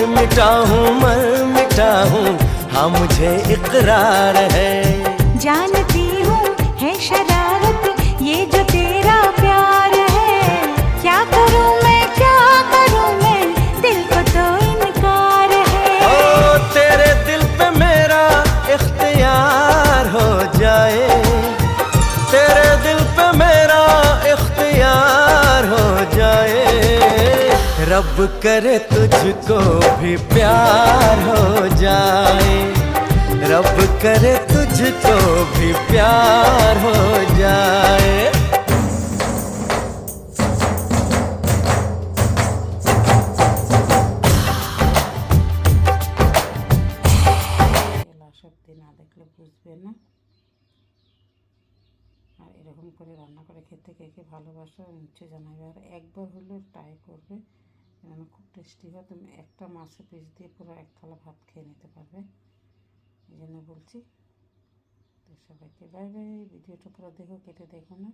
मिटा हूँ मर मिटा हूँ, हाँ मुझे इकरार है। जानती हूँ है शरारत ये जो तेरा प्यार है, क्या करूँ मैं दिल को तो इनकार है। ओ तेरे दिल पे मेरा इख्तियार हो जाए, तेरे दिल पे मेरा इख्तियार हो जाए। रब करे तुझको भी प्यार हो जाए, रब करे तुझको भी प्यार हो जाए। সত্যি না দেখলে বুঝবে না। আর এরকম করে রান্না করে খেতে কে কে ভালোবাসো নিশ্চয়ই জানাবে, আর একবার হলেও ট্রাই করবে, রান্না খুব টেস্টি হয়। তুমি একটা মাছের পিস দিয়ে পুরো এক থালা ভাত খেয়ে নিতে পারবে, এই জন্য বলছি। তো সবাইকে বাই বাই। ভিডিওটা পুরো দেখো, কেটে দেখো না।